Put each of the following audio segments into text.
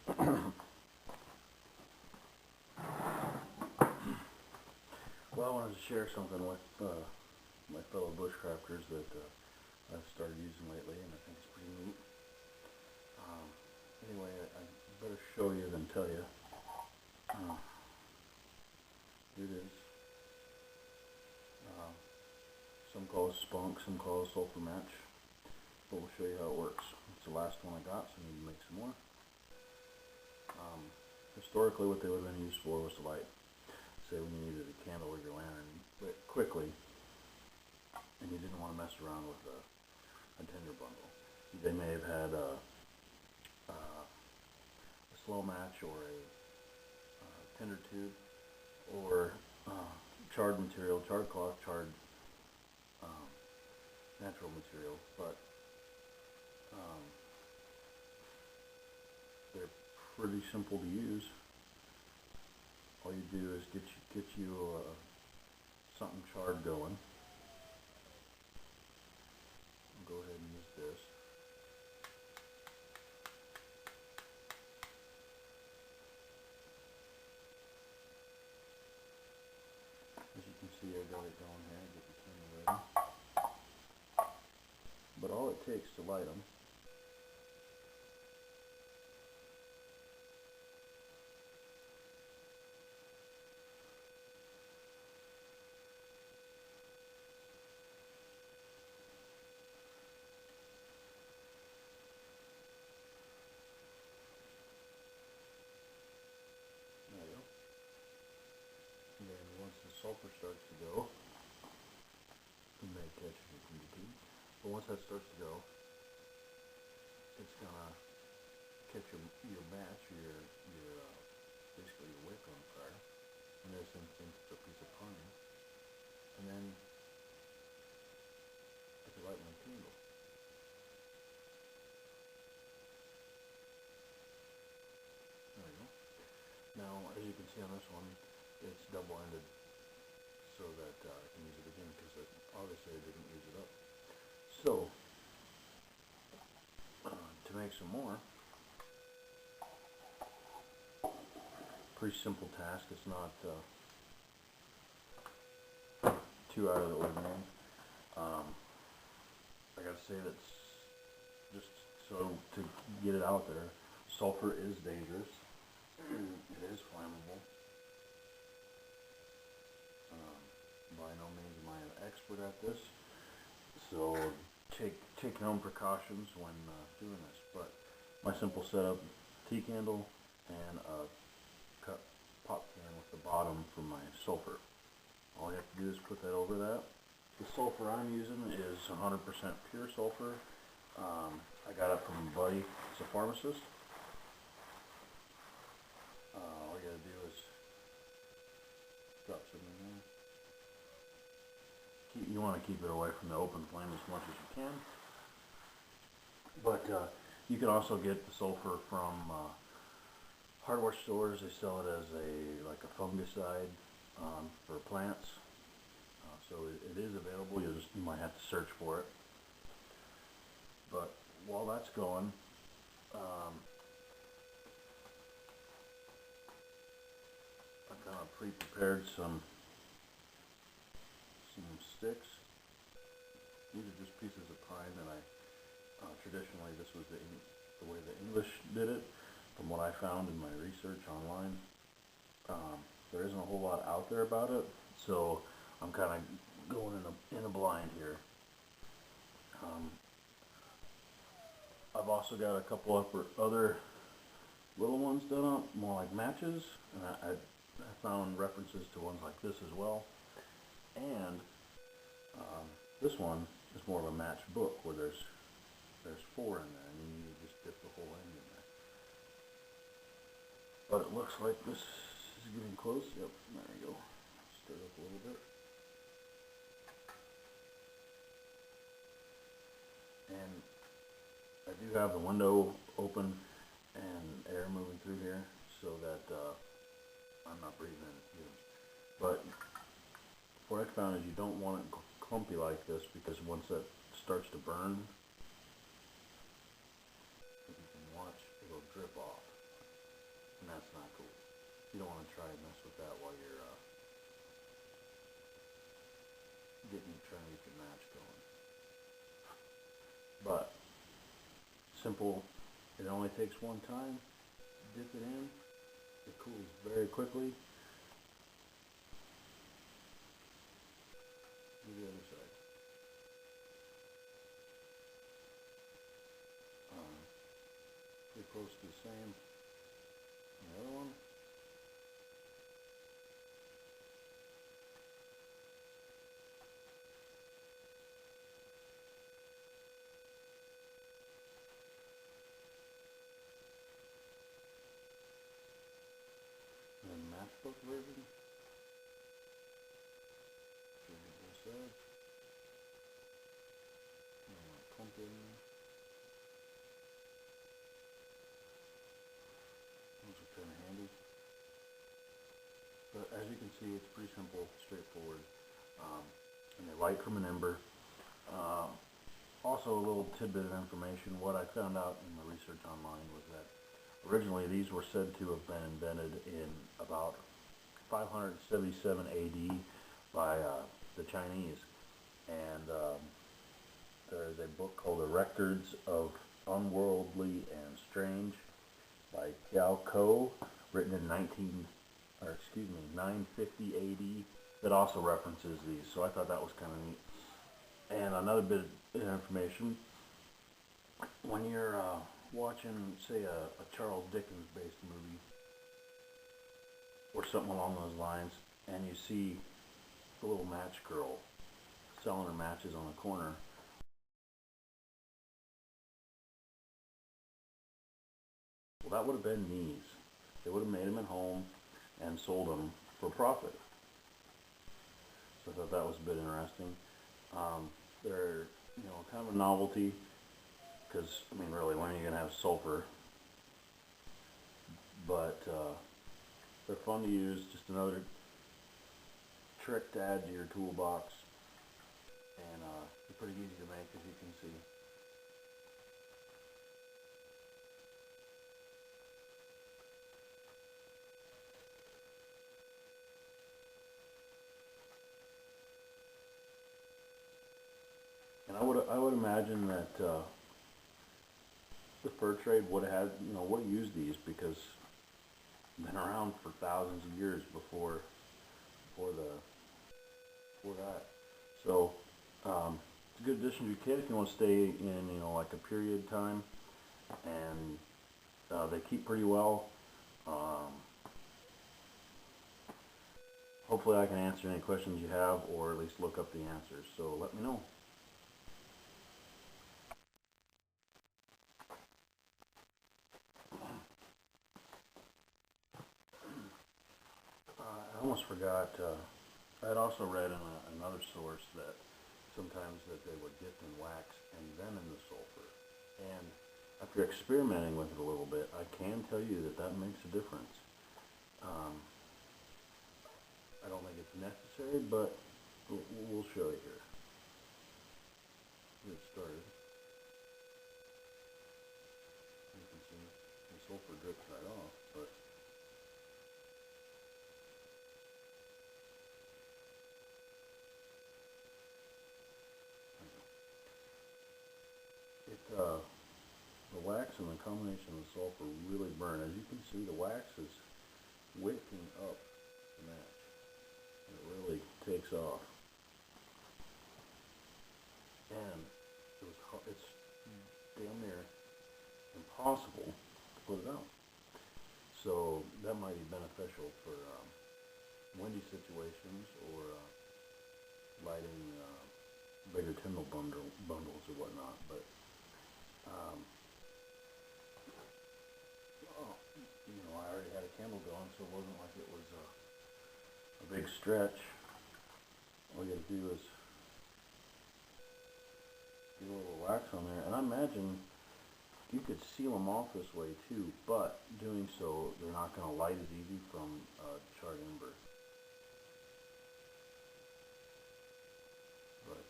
Well, I wanted to share something with my fellow bushcrafters that I've started using lately, and I think it's pretty neat. Anyway, I better show you than tell you. Here it is. Some call it Spunk, some call it Sulfur match, but we'll show you how it works. It's the last one I got, so I need to make some more. Historically, what they would have been used for was to light, say when you needed a candle or your lantern quickly, and you didn't want to mess around with a tinder bundle. They may have had a slow match or a tinder tube or charred material, charred cloth, charred natural material, but they're pretty simple to use. All you do is get you something charred going. I'll go ahead and use this. As you can see, I got it going here. Get the candle ready. But all it takes to light them there you go. And then once the sulfur starts to go, you may catch it from the tube. But once that starts to go, it's gonna catch your match, basically your wick on fire. In this instance, it's a piece of pine. And then I can light my candle. There we go. Now, as you can see on this one, it's double-ended, so that I can use it again, because obviously I didn't use it up. So, to make some more, pretty simple task. It's not too out of the ordinary. I gotta say that's just so to get it out there. Sulfur is dangerous. It is flammable. By no means am I an expert at this, so take your own precautions when doing this. But my simple setup: tea candle and a cut pop can with the bottom for my sulfur. All you have to do is put that over that. The sulfur I'm using is 100% pure sulfur. I got it from a buddy. It's a pharmacist. All you gotta do is drop some in there. You want to keep it away from the open flame as much as you can. But you can also get the sulfur from hardware stores. They sell it as like a fungicide for plants. So it is available. You might have to search for it. But while that's going, I've kind of pre-prepared some sticks. These are just pieces of pine that traditionally this was the way the English did it. From what I found in my research online, there isn't a whole lot out there about it, so I'm kind of going in a blind here. I've also got a couple of other little ones done up, more like matches, and I found references to ones like this as well. And this one is more of a match book where there's 4 in there, and you just dip the whole end in there. But it looks like this is getting close. Yep, there you go. Stir it up a little bit. And I do have the window open and air moving through here so that I'm not breathing in it either. But what I found is you don't want it clumpy like this, because once that starts to burn, if you can watch, it'll drip off. and that's not cool. You don't want to try and mess with that while you're trying to get your match going. But simple. It only takes one time. Dip it in. It cools very quickly. Do the other side. Pretty close to the same. And the other one. And then matchbook version. Both sides. Pump it in. Those are kind of handy. But as you can see, it's pretty simple, straightforward. And they light from an ember. Also, a little tidbit of information. What I found out in my research online was that originally these were said to have been invented in about 577 AD by the Chinese. And there's a book called The Records of Unworldly and Strange by Tiao Ko, written in 950 AD, that also references these. So I thought that was kind of neat. And another bit of information, when you're watching, say, a Charles Dickens based movie or something along those lines, and you see the little match girl selling her matches on the corner, well, that would have been these. They would have made them at home and sold them for profit. So I thought that was a bit interesting. They're, kind of a novelty, because, I mean, really, when are you going to have sulfur? But they're fun to use, just another trick to add to your toolbox, and they're pretty easy to make, as you can see. And I would imagine that the fur trade would have would have used these, because they've been around for thousands of years before that. So it's a good addition to your kit if you want to stay in like a period time, and they keep pretty well. Hopefully I can answer any questions you have, or at least look up the answers. So let me know. I almost forgot, I had also read in another source that sometimes that they would dip in wax and then in the sulfur. And after experimenting with it a little bit, I can tell you that that makes a difference. I don't think it's necessary, but we'll show you here. Get started. You can see the sulfur drips right off, but the wax and the combination of the sulfur really burn. As you can see, the wax is waking up the match. It really takes off. And it's damn near impossible to put it out. So that might be beneficial for windy situations, or lighting bigger Tyndall bundles or whatnot. But I already had a candle going, so it wasn't like it was a big stretch. All you got to do is get a little wax on there, and I imagine you could seal them off this way too, but doing so, they're not going to light as easy from charred ember. But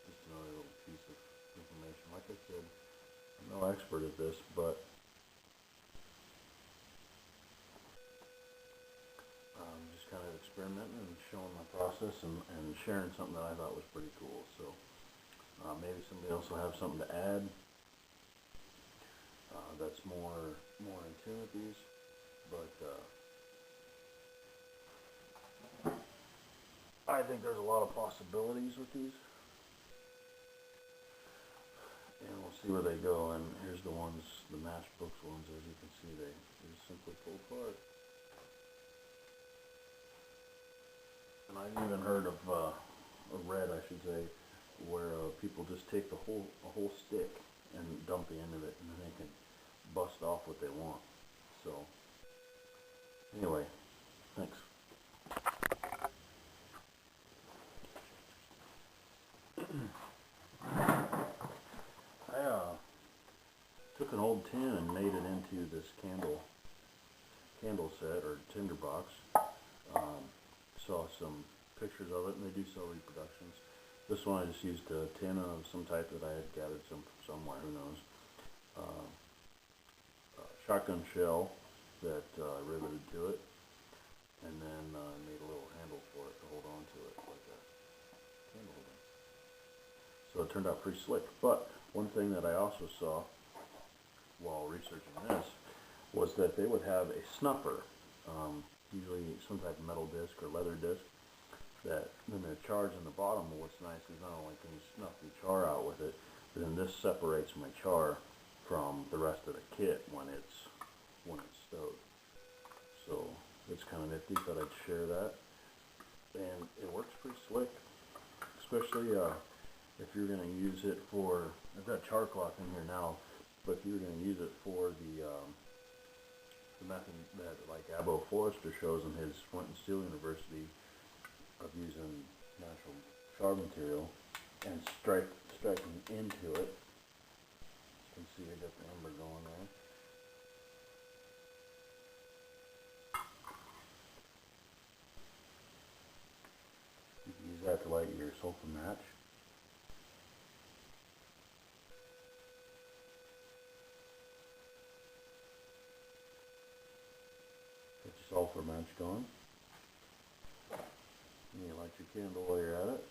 just another little piece of information. Like I said, I'm no expert at this, but process and sharing something that I thought was pretty cool. So maybe somebody else will have something to add that's more in tune with these. But I think there's a lot of possibilities with these. And we'll see where they go. And here's the ones, the matchbooks ones. As you can see, they just simply pull apart. And I've even heard of, or read, I should say, where people just take a whole stick and dump the end of it, and then they can bust off what they want. So, anyway, thanks. I took an old tin and made it into this candle set or tinderbox. Saw some pictures of it, and they do sell reproductions. This one I just used a tin of some type that I had gathered somewhere, who knows. Shotgun shell that I riveted to it, and then made a little handle for it to hold on to it like a candle holder. So it turned out pretty slick. But one thing that I also saw while researching this was that they would have a snuffer, usually some type of metal disc or leather disc, that then the charge in the bottom. What's nice is not only can you snuff the char out with it, but then this separates my char from the rest of the kit when it's stowed. So it's kind of nifty. Thought I'd share that, and it works pretty slick, especially if you're going to use it for. I've got char cloth in here now, but if you're going to use it for the method that like Abo Forrester shows in his Flint and Steel University of using natural char material and striking into it. You can see I got the ember going there. You can use that to light your sulfur match. Get your sulfur match going. And you light your candle while you're at it.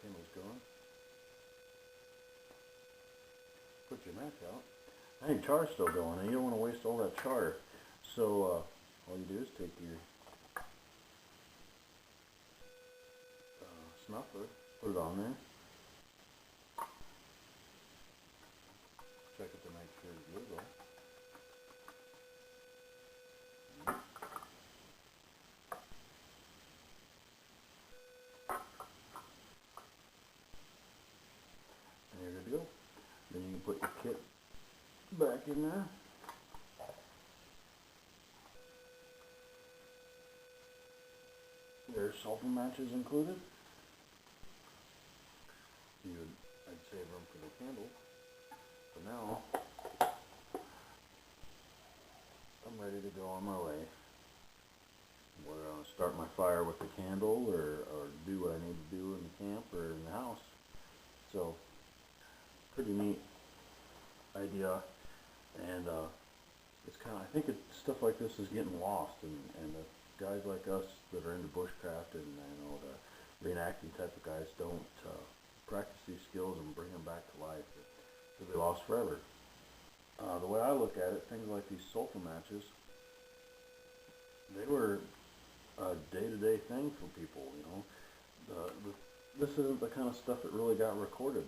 Candle's going. Put your match out. I think char's still going, and you don't want to waste all that char. So all you do is take your snuffer, put it on there. Check it to make sure it's good though. And you're good to go. Then you can put your kit back in there. There's sulfur matches included. I'd save room for the candle. For now, I'm ready to go on my way. Whether I want to start my fire with the candle or do what I need to do in the camp or in the house. So, pretty neat idea. And it's kind of, I think stuff like this is getting lost, and the guys like us that are into bushcraft and the reenacting type of guys don't practice these skills and bring them back to life. They'll be lost forever. The way I look at it, things like these sulfur matches, they were a day-to-day thing for people, you know. This isn't the kind of stuff that really got recorded.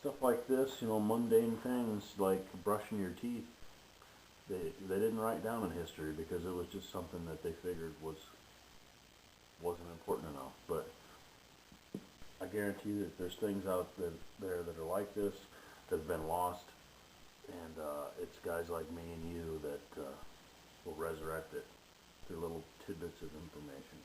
Stuff like this, you know, mundane things like brushing your teeth, they didn't write down in history because it was just something that they figured wasn't important enough. But I guarantee that there's things out there that are like this that have been lost, and it's guys like me and you that will resurrect it through little tidbits of information.